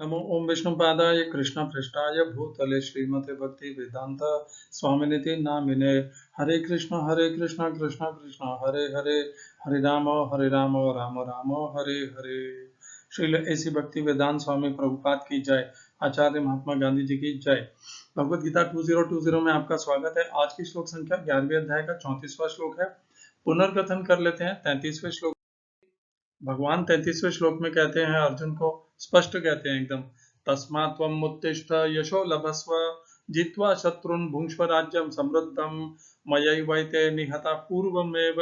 नमो ओम विष्णुपादाय कृष्णपृष्ठाय भूतले श्रीमते भक्ति वेदांत स्वामिनिति नामिने। हरे कृष्ण कृष्ण कृष्ण हरे हरे, हरे राम राम राम हरे हरे। श्रील ऐसी भक्ति वेदांत स्वामी प्रभुपाद की जय। आचार्य महात्मा गांधी जी की जय। भगवद गीता 2020 में आपका स्वागत है। आज की श्लोक संख्या 11वें अध्याय का 34वां श्लोक है। पुनर्कथन कर लेते हैं 33वें श्लोक। भगवान 33वें श्लोक में कहते हैं, अर्जुन को स्पष्ट कहते हैं एकदम, तस्मात् त्वम् उत्तिष्ठ यशो लभस्व जित्वा शत्रुन् भुङ्क्ष्व राज्यं समृद्धं मयैवैते निहता पूर्वमेव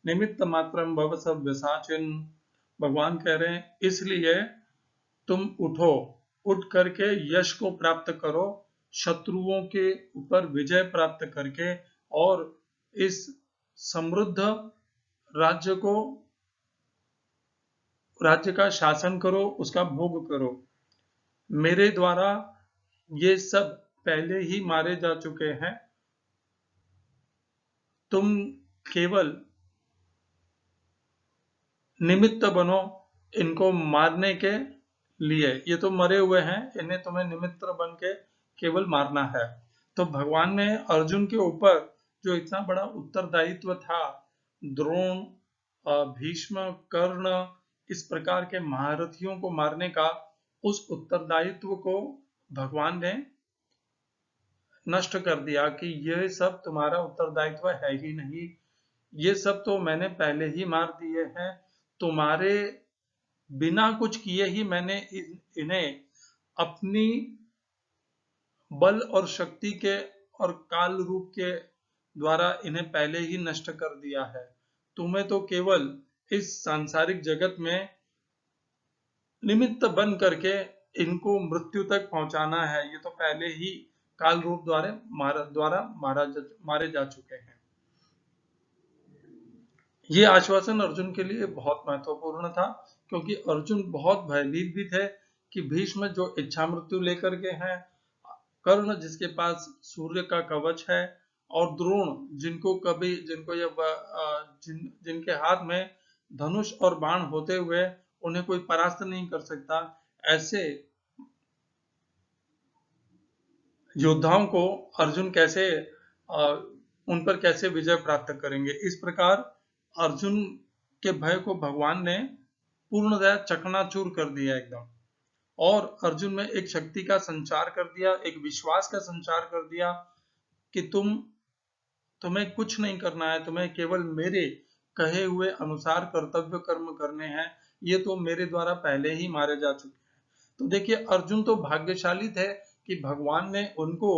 निमित्त मात्रं भव सव्यसाचिन्। भगवान कह रहे हैं, इसलिए तुम उठो, उठ करके यश को प्राप्त करो, शत्रुओं के ऊपर विजय प्राप्त करके, और इस समृद्ध राज्य को, राज्य का शासन करो, उसका भोग करो। मेरे द्वारा ये सब पहले ही मारे जा चुके हैं, तुम केवल निमित्त बनो इनको मारने के लिए। ये तो मरे हुए हैं, इन्हें तुम्हें निमित्त बन के केवल मारना है। तो भगवान ने अर्जुन के ऊपर जो इतना बड़ा उत्तरदायित्व था, द्रोण, भीष्म, कर्ण, इस प्रकार के महारथियों को मारने का, उस उत्तरदायित्व को भगवान ने नष्ट कर दिया कि ये सब तुम्हारा उत्तरदायित्व है ही नहीं, ये सब तो मैंने पहले ही मार दिए हैं। तुम्हारे बिना कुछ किए ही मैंने इन्हें अपनी बल और शक्ति के और काल रूप के द्वारा इन्हें पहले ही नष्ट कर दिया है। तुम्हें तो केवल इस सांसारिक जगत में निमित्त बन करके इनको मृत्यु तक पहुंचाना है। ये तो पहले ही काल रूप द्वारा मारे जा चुके हैं। ये आश्वासन अर्जुन के लिए बहुत महत्वपूर्ण था, क्योंकि अर्जुन बहुत भयभीत भी थे कि भीष्म जो इच्छा मृत्यु लेकर के हैं, कर्ण जिसके पास सूर्य का कवच है, और द्रोण जिनके हाथ में धनुष और बाण होते हुए उन्हें कोई परास्त नहीं कर सकता, ऐसे योद्धाओं को अर्जुन कैसे उन पर कैसे विजय प्राप्त करेंगे। इस प्रकार अर्जुन के भय को भगवान ने पूर्णतः चकनाचूर कर दिया एकदम, और अर्जुन में एक शक्ति का संचार कर दिया, एक विश्वास का संचार कर दिया कि तुम्हें कुछ नहीं करना है, तुम्हें केवल मेरे कहे हुए अनुसार कर्तव्य कर्म करने हैं। ये तो मेरे द्वारा पहले ही मारे जा चुके हैं। तो देखिए, अर्जुन तो भाग्यशाली थे कि भगवान ने उनको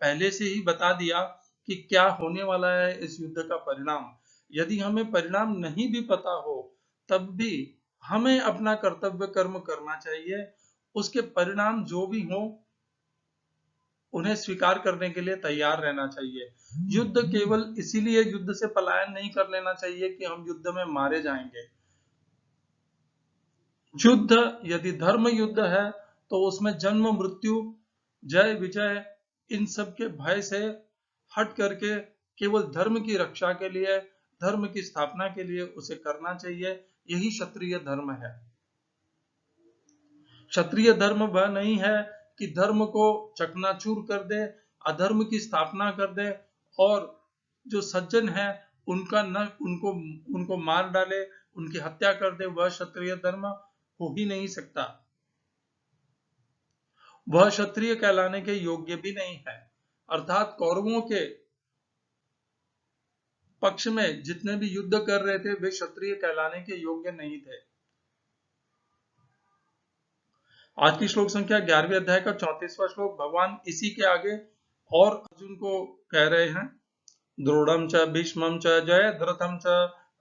पहले से ही बता दिया कि क्या होने वाला है इस युद्ध का परिणाम। यदि हमें परिणाम नहीं भी पता हो, तब भी हमें अपना कर्तव्य कर्म करना चाहिए। उसके परिणाम जो भी हो, उन्हें स्वीकार करने के लिए तैयार रहना चाहिए। युद्ध केवल इसीलिए युद्ध से पलायन नहीं कर लेना चाहिए कि हम युद्ध में मारे जाएंगे। युद्ध यदि धर्म युद्ध है, तो उसमें जन्म मृत्यु, जय विजय, इन सब के भय से हट करके केवल धर्म की रक्षा के लिए, धर्म की स्थापना के लिए उसे करना चाहिए। यही क्षत्रिय धर्म है। क्षत्रिय धर्म वह नहीं है कि धर्म को चकनाचूर कर दे, अधर्म की स्थापना कर दे, और जो सज्जन है उनको मार डाले, उनकी हत्या कर दे। वह क्षत्रिय धर्म हो ही नहीं सकता। वह क्षत्रिय कहलाने के योग्य भी नहीं है। अर्थात कौरवों के पक्ष में जितने भी युद्ध कर रहे थे, वे क्षत्रिय कहलाने के योग्य नहीं थे। आज की श्लोक संख्या 11वें अध्याय का 34वां श्लोक। भगवान इसी के आगे और अर्जुन को कह रहे हैं, द्रोणं च भीष्मं च जयद्रथं च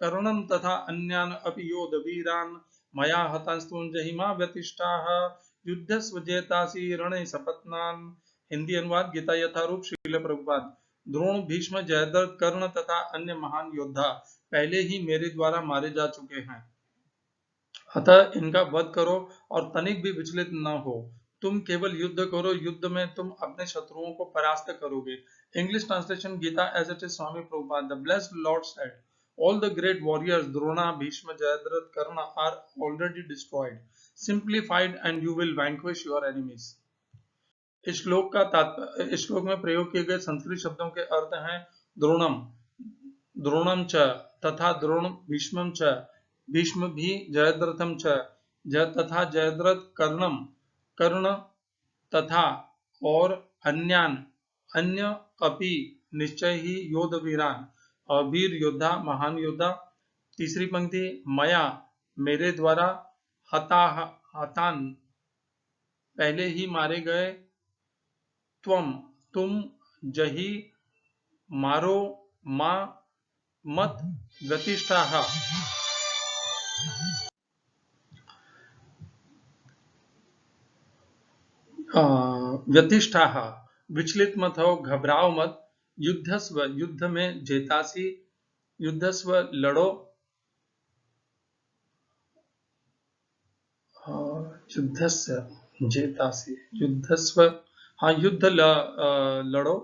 कर्णं तथा अन्यान् अपि योधवीरान् मया हतांस्त्वं जहिमा व्यतिष्ठाः युद्धस्व जेतासि रणे सपत्नान्। हिंदी अनुवाद गीता यथारूप श्रील प्रभुपाद। द्रोण, भीष्म, जयद्रथ, कर्ण तथा अन्य महान योद्धा पहले ही मेरे द्वारा मारे जा चुके हैं, अतः इनका वध करो और तनिक भी विचलित न हो। तुम केवल युद्ध करो, युद्ध में तुम अपने शत्रुओं को परास्त करोगे। English translation Gita as it is Swami Prabhupada. The blessed Lord said, all the great warriors Drona, Bhishma, Jayadratha, Karna are already destroyed. simplified and you will vanquish your enemies. इस श्लोक में प्रयोग किए गए संस्कृत शब्दों के अर्थ हैं द्रोणम, द्रोणम च, तथा द्रोण भीष्मम च, भीष्म भी, जयद्रथम च, तथा जयद्रथ, कर्णम, कर्ण, तथा और अन्यान, अन्य, अपि, निश्चय ही, योद्ध वीरान, और वीर योद्धा, महान योद्धा। तीसरी पंक्ति, मया, मेरे द्वारा, हता, हतान, पहले ही मारे गए, त्वम, तुम, जही, मारो, मा, मत, व्यतिष्ठाः, व्यतिष्ठाः, विचलित मत हो, घबराओ मत, युद्धस्व, युद्ध में, जेतासी, युद्धस्व, लड़ो, युद्धस्व, जेतासी, युद्धस्व, हाँ, लड़ो,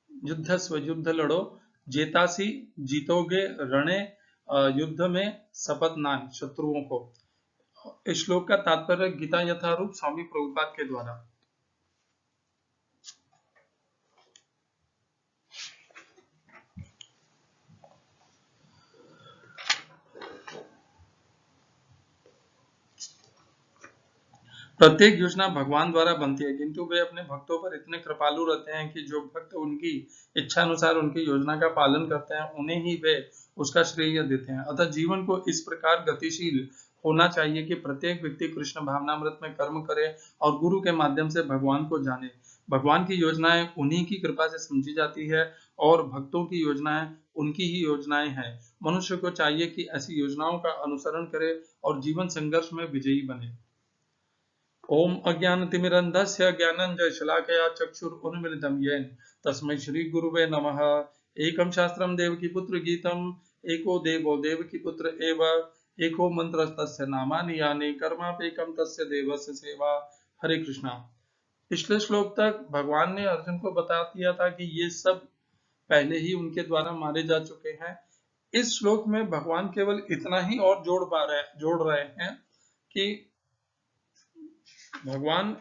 युद्धस्व, युद्ध लड़ो, जेतासी, जीतोगे, रणे, युद्ध में, सपतनान, शत्रुओं को। इस श्लोक का तात्पर्य गीता यथारूप स्वामी प्रभुपाद के द्वारा। प्रत्येक योजना भगवान द्वारा बनती है, किंतु वे अपने भक्तों पर इतने कृपालु रहते हैं कि जो भक्त उनकी इच्छा अनुसार उनकी योजना का पालन करते हैं उन्हें ही वे उसका श्रेय देते हैं। अतः जीवन को इस प्रकार गतिशील होना चाहिए कि प्रत्येक व्यक्ति कृष्ण भावनामृत में कर्म करे और गुरु के माध्यम से भगवान को जाने। भगवान की योजनाएं उन्हीं की कृपा से समझी जाती है और भक्तों की योजनाएं उनकी ही योजनाएं हैं। मनुष्य को चाहिए कि ऐसी योजनाओं का अनुसरण करे और जीवन संघर्ष में विजयी बने। ओम अज्ञानतिमिरन्धस्य ज्ञानञ्जनशलाकया चक्षुरुन्मीलितं येन तस्मै श्रीगुरुवे नमः। एकं शास्त्रं देवकीपुत्र गीतम्, एको देवो देवकीपुत्र एव, एको मंत्रस्तस्य नामानि यानि, कर्माप्येकं तस्य देवस्य सेवा। हरे कृष्णा। पिछले श्लोक तक भगवान ने अर्जुन को बता दिया था कि ये सब पहले ही उनके द्वारा मारे जा चुके हैं। इस श्लोक में भगवान केवल इतना ही और जोड़ रहे हैं कि भगवान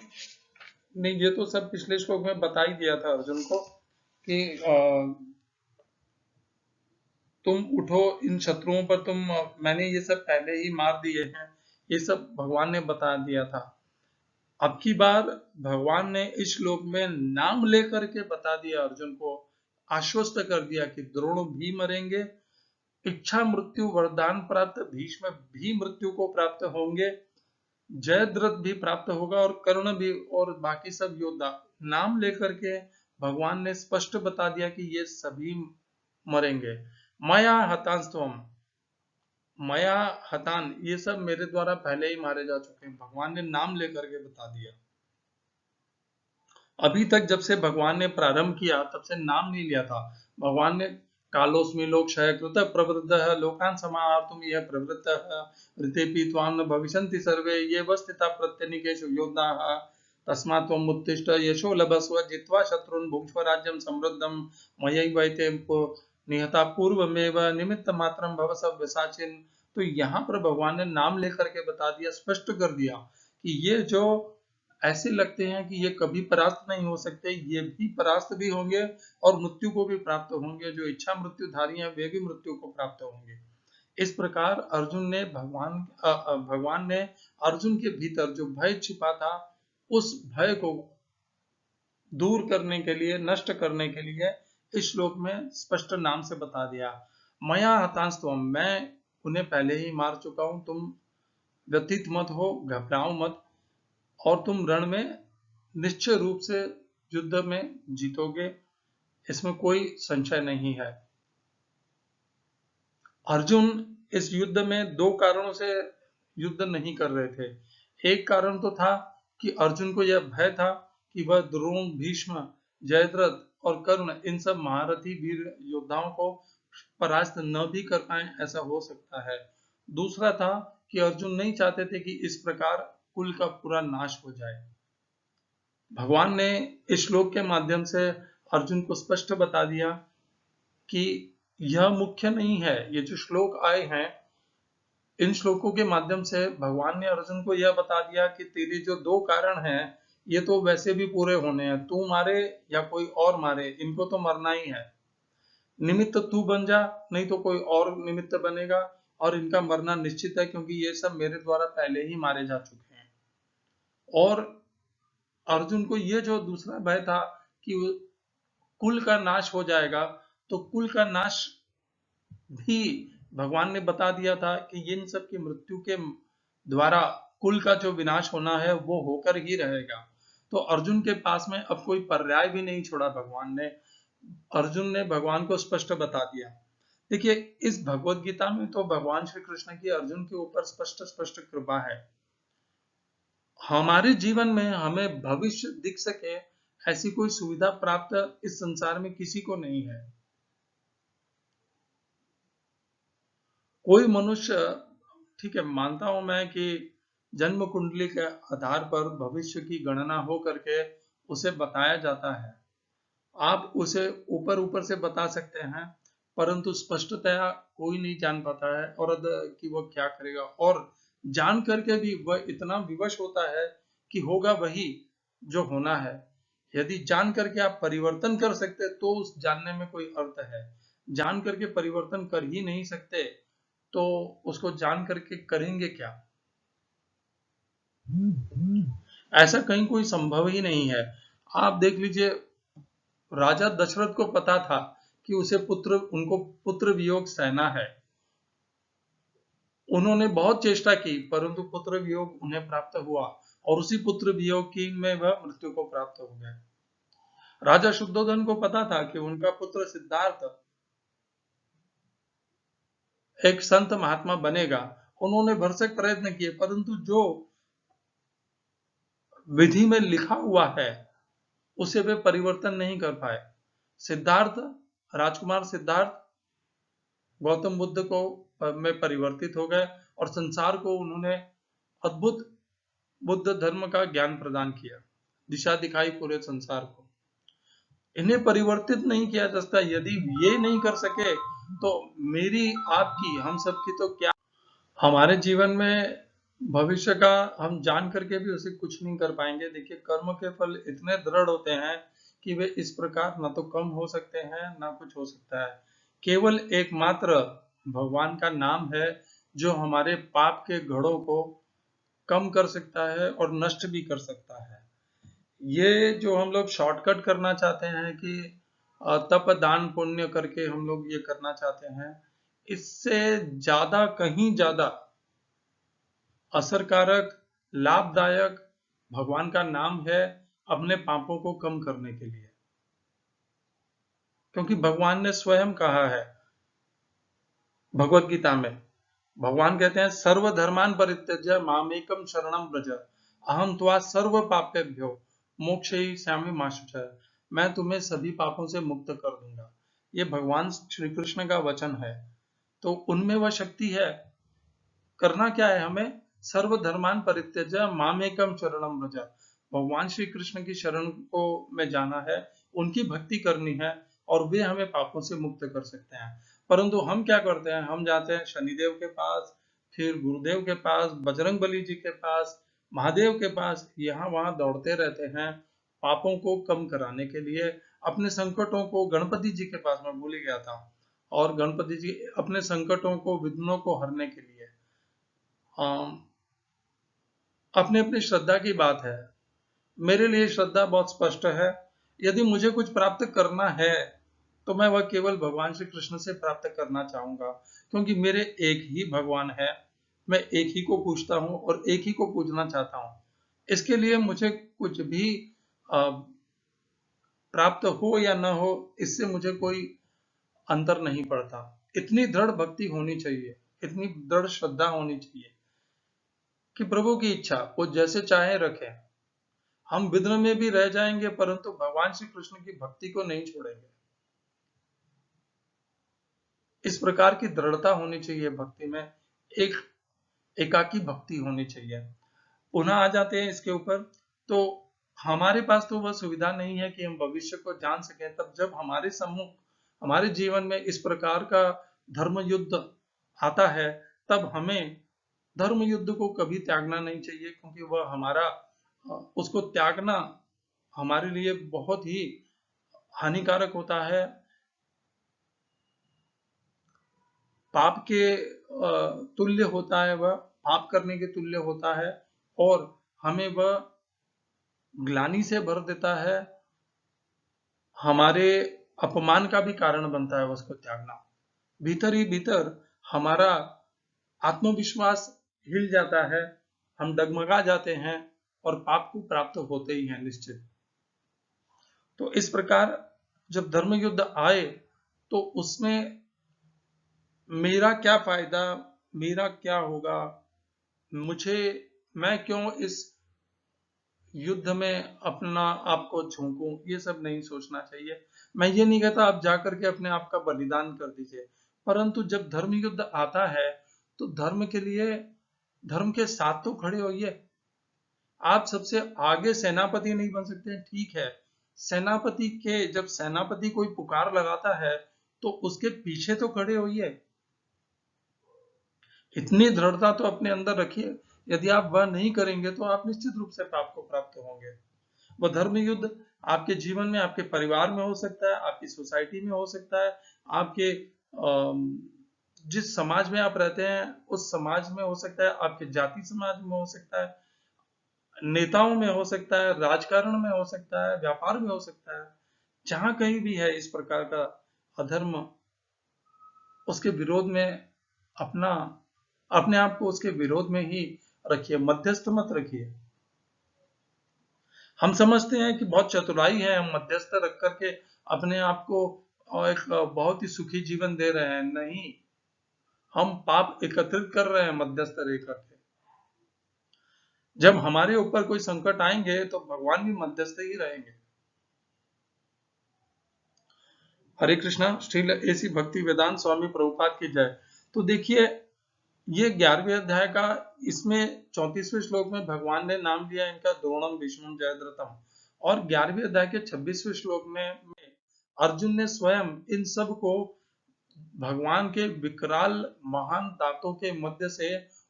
ने ये तो सब पिछले श्लोक में बता ही दिया था अर्जुन को कि तुम उठो, इन शत्रुओं पर मैंने ये सब पहले ही मार दिए हैं, ये सब भगवान ने बता दिया था। अब की बार भगवान ने इस श्लोक में नाम लेकर के बता दिया, अर्जुन को आश्वस्त कर दिया कि द्रोण भी मरेंगे, इच्छा मृत्यु वरदान प्राप्त भीष्म भी मृत्यु को प्राप्त होंगे, जयद्रथ भी प्राप्त होगा और कर्ण भी और बाकी सब योद्धा। नाम लेकर के भगवान ने स्पष्ट बता दिया कि ये सभी मरेंगे। मया हतांस्त्वम, मया हतान, ये सब मेरे द्वारा पहले ही मारे जा चुके हैं। भगवान ने नाम लेकर के बता दिया। अभी तक जब से भगवान ने प्रारंभ किया तब से नाम नहीं लिया था। भगवान ने कालोस्मि लोक क्षयकृत प्रवृद्धः लोकान् समाहर्तुं यः प्रवृत्तः ऋतेऽपि त्वां न भविष्यन्ति सर्वे येव स्थिताः प्रत्यनीकेषु योद्धाः तस्मात् त्वम् उत्तिष्ठ यशो लभस्व जित्वा शत्रून् भुङ्क्ष्व राज्यं समृद्धं मयैवैते निहता पूर्वमेव निमित्तमात्रं भव सव्यसाचिन्। तो यहाँ पर भगवान ने नाम लेकर के बता दिया, स्पष्ट कर दिया कि ये जो ऐसे लगते हैं कि ये कभी परास्त नहीं हो सकते, ये भी परास्त भी होंगे और मृत्यु को भी प्राप्त होंगे। जो इच्छा मृत्युधारी हैं वे भी मृत्यु को प्राप्त होंगे। इस प्रकार भगवान ने अर्जुन के भीतर जो भय छिपा था उस भय को दूर करने के लिए, नष्ट करने के लिए इस श्लोक में स्पष्ट नाम से बता दिया। मया हतांस्त्वम, मैं उन्हें पहले ही मार चुका हूं, तुम व्यथित मत हो, घबराओ मत, और तुम रण में निश्चय रूप से युद्ध में जीतोगे, इसमें कोई संशय नहीं है। अर्जुन इस युद्ध में दो कारणों से युद्ध नहीं कर रहे थे। एक कारण तो था कि अर्जुन को यह भय था कि वह द्रोण, भीष्म, जयद्रथ और कर्ण इन सब महारथी वीर योद्धाओं को परास्त न भी कर पाए, ऐसा हो सकता है। दूसरा था कि अर्जुन नहीं चाहते थे कि इस प्रकार कुल का पूरा नाश हो जाए। भगवान ने इस श्लोक के माध्यम से अर्जुन को स्पष्ट बता दिया कि यह मुख्य नहीं है। ये जो श्लोक आए हैं इन श्लोकों के माध्यम से भगवान ने अर्जुन को यह बता दिया कि तेरे जो दो कारण हैं ये तो वैसे भी पूरे होने हैं, तू मारे या कोई और मारे, इनको तो मरना ही है। निमित्त तू बन जा, नहीं तो कोई और निमित्त बनेगा, और इनका मरना निश्चित है क्योंकि ये सब मेरे द्वारा पहले ही मारे जा चुके हैं। और अर्जुन को ये जो दूसरा भय था कि कुल का नाश हो जाएगा, तो कुल का नाश भी भगवान ने बता दिया था कि इन सब की मृत्यु के द्वारा कुल का जो विनाश होना है वो होकर ही रहेगा। तो अर्जुन के पास में अब कोई पर्याय भी नहीं छोड़ा भगवान ने। अर्जुन ने भगवान को स्पष्ट बता दिया। देखिए, इस भगवत गीता में तो भगवान श्री कृष्ण की अर्जुन के ऊपर स्पष्ट स्पष्ट कृपा है। हमारे जीवन में हमें भविष्य दिख सके ऐसी कोई सुविधा प्राप्त इस संसार में किसी को नहीं है। कोई मनुष्य, ठीक है, मानता हूं मैं कि जन्म कुंडली के आधार पर भविष्य की गणना हो करके उसे बताया जाता है। आप उसे ऊपर ऊपर से बता सकते हैं, परंतु स्पष्टतया कोई नहीं जान पाता है और कि वह क्या करेगा, और जान करके भी वह इतना विवश होता है कि होगा वही जो होना है। यदि जान करके आप परिवर्तन कर सकते तो उस जानने में कोई अर्थ है। जान करके परिवर्तन कर ही नहीं सकते तो उसको जान करके करेंगे क्या? ऐसा कहीं कोई संभव ही नहीं है। आप देख लीजिए, राजा दशरथ को पता था कि उनको पुत्र वियोग सहना है। उन्होंने बहुत चेष्टा की परंतु पुत्र वियोग उन्हें प्राप्त हुआ, और उसी पुत्र वियोग की में वह मृत्यु को प्राप्त हो गए। राजा शुद्धोधन को पता था कि उनका पुत्र सिद्धार्थ एक संत महात्मा बनेगा। उन्होंने भरसक प्रयत्न किए परंतु जो विधि में लिखा हुआ है उसे वे परिवर्तन नहीं कर पाए। सिद्धार्थ, राजकुमार सिद्धार्थ गौतम बुद्ध को में परिवर्तित हो गए और संसार को उन्होंने अद्भुत बुद्ध धर्म का ज्ञान प्रदान किया, दिशा दिखाई पूरे संसार को। इन्हें परिवर्तित नहीं किया जा सकता। यदि ये नहीं कर सके तो मेरी, आपकी, हम सबकी तो क्या। हमारे जीवन में भविष्य का हम जान करके भी उसे कुछ नहीं कर पाएंगे। देखिए, कर्म के फल इतने दृढ़ होते हैं कि वे इस प्रकार ना तो कम हो सकते हैं ना कुछ हो सकता है। केवल एकमात्र भगवान का नाम है जो हमारे पाप के घड़ों को कम कर सकता है और नष्ट भी कर सकता है। ये जो हम लोग शॉर्टकट करना चाहते हैं कि तप दान पुण्य करके हम लोग ये करना चाहते हैं, इससे ज्यादा, कहीं ज्यादा असरकारक, लाभदायक भगवान का नाम है अपने पापों को कम करने के लिए। क्योंकि भगवान ने स्वयं कहा है भगवत गीता में, भगवान कहते हैं सर्वधर्मान परित्यज्य मामेकम शरणम व्रज अहम त्वा सर्व पापेभ्यो मोक्षयिष्यामि मा शुचः। मैं तुम्हें सभी पापों से मुक्त कर दूंगा। ये भगवान श्री कृष्ण का वचन है। तो उनमें वह शक्ति है। करना क्या है हमें? सर्वधर्मान परित्यज्य मामेकम शरणम व्रज। भगवान श्री कृष्ण की शरण को में जाना है, उनकी भक्ति करनी है, और वे हमें पापों से मुक्त कर सकते हैं। परंतु हम क्या करते हैं? हम जाते हैं शनिदेव के पास, फिर गुरुदेव के पास, बजरंग बली जी के पास, महादेव के पास, यहाँ वहां दौड़ते रहते हैं पापों को कम कराने के लिए। अपने संकटों को गणपति जी के पास, मैं भूल ही गया था, और गणपति जी अपने संकटों को, विघ्नों को हरने के लिए। अपने अपनी श्रद्धा की बात है। मेरे लिए श्रद्धा बहुत स्पष्ट है। यदि मुझे कुछ प्राप्त करना है तो मैं वह केवल भगवान श्री कृष्ण से प्राप्त करना चाहूंगा, क्योंकि मेरे एक ही भगवान है। मैं एक ही को पूजता हूँ और एक ही को पूजना चाहता हूँ। इसके लिए मुझे कुछ भी प्राप्त हो या न हो, इससे मुझे कोई अंतर नहीं पड़ता। इतनी दृढ़ भक्ति होनी चाहिए, इतनी दृढ़ श्रद्धा होनी चाहिए कि प्रभु की इच्छा वो जैसे चाहे रखे। हम विघ्न में भी रह जाएंगे परंतु भगवान श्री कृष्ण की भक्ति को नहीं छोड़ेंगे। इस प्रकार की दृढ़ता होनी चाहिए भक्ति में, एक एकाकी भक्ति होनी चाहिए। पुनः आ जाते हैं इसके ऊपर। तो हमारे पास तो वह सुविधा नहीं है कि हम भविष्य को जान सकें। तब जब हमारे सम्मुख, हमारे जीवन में इस प्रकार का धर्म युद्ध आता है, तब हमें धर्म युद्ध को कभी त्यागना नहीं चाहिए, क्योंकि वह हमारा उसको त्यागना हमारे लिए बहुत ही हानिकारक होता है, पाप के तुल्य होता है, वह पाप करने के तुल्य होता है और हमें वह ग्लानि से भर देता है, हमारे अपमान का भी कारण बनता है उसको त्यागना। भीतर ही भीतर हमारा आत्मविश्वास हिल जाता है, हम डगमगा जाते हैं और पाप को प्राप्त होते ही हैं निश्चित। तो इस प्रकार जब धर्म युद्ध आए तो उसमें मेरा क्या फायदा, मेरा क्या होगा, मुझे, मैं क्यों इस युद्ध में अपना आप को झोंकूं, ये सब नहीं सोचना चाहिए। मैं ये नहीं कहता आप जाकर के अपने आप का बलिदान कर दीजिए, परंतु जब धर्म युद्ध आता है तो धर्म के लिए, धर्म के साथ तो खड़े होइए। आप सबसे आगे सेनापति नहीं बन सकते, ठीक है, सेनापति के, जब सेनापति कोई पुकार लगाता है तो उसके पीछे तो खड़े होइए, इतनी दृढ़ता तो अपने अंदर रखिए। यदि आप वह नहीं करेंगे तो आप निश्चित रूप से पाप को प्राप्त होंगे। वह धर्म युद्ध आपके जीवन में, आपके परिवार में हो सकता है, आपकी सोसाइटी में हो सकता है, आपके जिस समाज में आप रहते हैं उस समाज में हो सकता है, आपके जाति समाज में हो सकता है, नेताओं में हो सकता है, राजकारण में हो सकता है, व्यापार में हो सकता है। जहां कहीं भी है इस प्रकार का अधर्म, उसके विरोध में अपना, अपने आप को उसके विरोध में ही रखिए, मध्यस्थ मत रखिए। हम समझते हैं कि बहुत चतुराई है, हम मध्यस्थ रख करके अपने आप को एक बहुत ही सुखी जीवन दे रहे हैं। नहीं, हम पाप एकत्रित कर रहे हैं मध्यस्थ रह करके। जब हमारे ऊपर कोई संकट आएंगे तो भगवान भी मध्यस्थ ही रहेंगे। हरे कृष्णा। श्रील ऐसी भक्ति वेदांत स्वामी प्रभुपाद की जय। तो देखिए, ये 11वें अध्याय का, इसमें 34वें श्लोक में भगवान ने नाम लिया इनका द्रोणम भीष्मम जयद्रथम, और 11वें अध्याय के 26वें श्लोक में अर्जुन ने स्वयं इन सब को भगवान के विकराल महान दांतों के मध्य से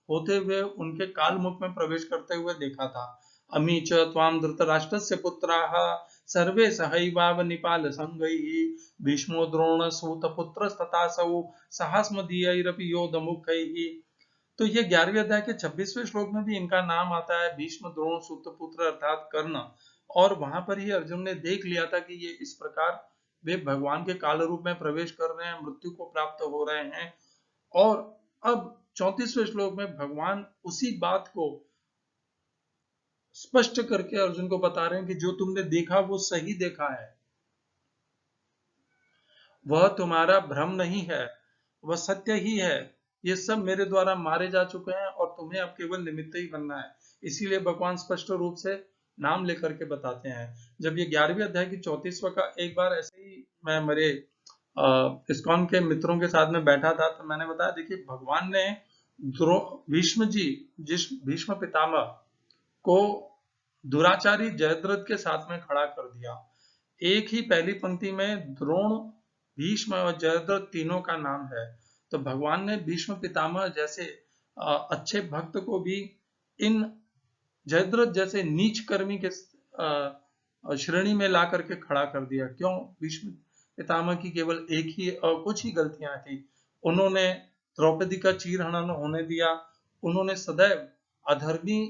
होते हुए उनके काल मुख में प्रवेश करते हुए देखा था। अमी च त्वाम धृतराष्ट्रस्य पुत्राः सर्वे सहैवावनिपाल संगैः भीष्मो द्रोण सूत पुत्रस्तथासौ सहास्मदीयैरपि योधमुखैः। तो ये 11वें अध्याय के 26वें श्लोक में भी इनका नाम आता है, भीष्म द्रोण सूत पुत्र अर्थात कर्ण। और वहां पर ही अर्जुन ने देख लिया था कि ये इस प्रकार वे भगवान के काल रूप में प्रवेश कर रहे हैं, मृत्यु को प्राप्त हो रहे हैं। और अब 34वें श्लोक में भगवान उसी बात को स्पष्ट करके अर्जुन को बता रहे हैं कि जो तुमने देखा वो सही देखा है, वह तुम्हारा भ्रम नहीं है, वह सत्य ही है। ये सब मेरे द्वारा मारे जा चुके हैं और तुम्हें अब केवल निमित्त ही बनना है। इसीलिए भगवान स्पष्ट रूप से नाम लेकर के बताते हैं। जब ये 11वें अध्याय की 34वां का, एक बार ऐसे ही मैं मेरे इस्कॉन के मित्रों के साथ में बैठा था तो मैंने बताया, देखिए भगवान ने भीष्म जी, जिस भीष्म पितामह को दुराचारी जयद्रथ के साथ में खड़ा कर दिया। एक ही पहली पंक्ति में द्रोण, भीष्म और जयद्रथ तीनों का नाम है। तो भगवान ने भीष्म पितामह जैसे अच्छे भक्त को भी इन जयद्रथ जैसे नीच कर्मी के श्रेणी में ला करके खड़ा कर दिया। क्यों? भीष्म पितामह की केवल एक ही कुछ ही गलतियां थी। उन्होंने द्रौपदी का चीरहरण होने दिया, उन्होंने सदैव अधर्मी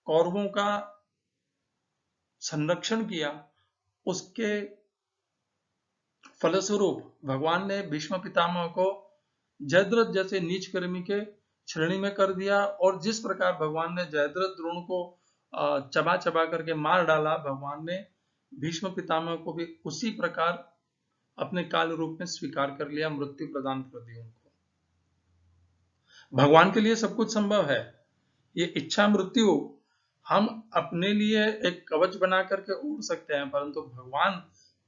कौरवों का संरक्षण किया। उसके फलस्वरूप भगवान ने भीष्म पितामह को जयद्रथ जैसे नीच कर्मी के श्रेणी में कर दिया। और जिस प्रकार भगवान ने जयद्रथ द्रोण को चबा चबा करके मार डाला, भगवान ने भीष्म पितामह को भी उसी प्रकार अपने काल रूप में स्वीकार कर लिया, मृत्यु प्रदान कर दी उनको। भगवान के लिए सब कुछ संभव है। ये इच्छा मृत्यु हम अपने लिए एक कवच बना करके उड़ सकते हैं, परंतु भगवान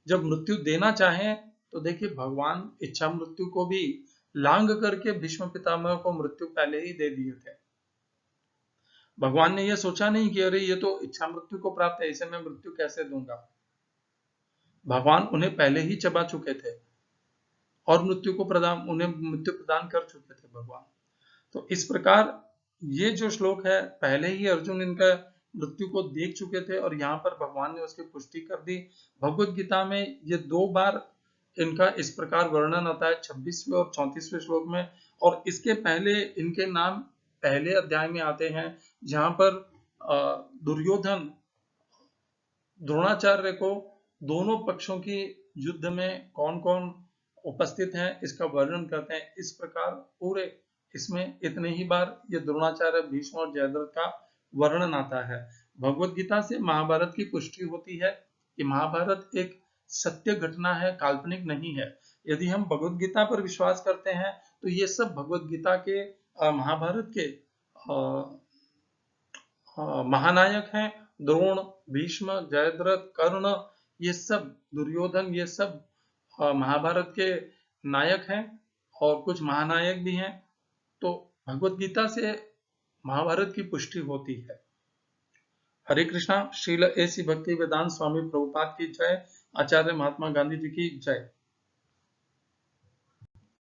जब मृत्यु देना चाहें तो देखिए, भगवान इच्छा मृत्यु को भी लांग करके भीष्म पितामह को मृत्यु पहले ही दे दिए थे। भगवान ने यह सोचा नहीं कि अरे ये तो इच्छा मृत्यु को प्राप्त है, इसे मैं मृत्यु कैसे दूंगा। भगवान उन्हें पहले ही चबा चुके थे और मृत्यु को प्रदान, उन्हें मृत्यु प्रदान कर चुके थे भगवान। तो इस प्रकार ये जो श्लोक है पहले ही अर्जुन इनका मृत्यु को देख चुके थे और यहाँ पर भगवान ने उसकी पुष्टि कर दी। भगवत गीता में ये 2 बार इनका इस प्रकार वर्णन आता है 26वें और 34वें श्लोक में, और इसके पहले इनके नाम पहले अध्याय में आते हैं जहाँ पर दुर्योधन द्रोणाचार्य को दोनों पक्षों की युद्ध में कौन कौन उपस्थित हैं इसका वर्णन करते हैं। इस प्रकार पूरे इसमें इतने ही बार ये द्रोणाचार्य, भीष्म और जयद्रथ का वर्णन आता है। भगवत गीता से महाभारत की पुष्टि होती है कि महाभारत एक सत्य घटना है, काल्पनिक नहीं है। यदि हम भगवत गीता पर विश्वास करते हैं तो ये सब भगवत गीता के महाभारत के महानायक हैं। द्रोण, भीष्म, जयद्रथ, कर्ण, ये सब दुर्योधन, ये सब महाभारत के नायक हैं और कुछ महानायक भी हैं। तो भगवत गीता से महाभारत की पुष्टि होती है। हरे कृष्णा। श्रील एसी भक्ति वेदांत स्वामी प्रभुपाद की जय। आचार्य महात्मा गांधी जी की जय।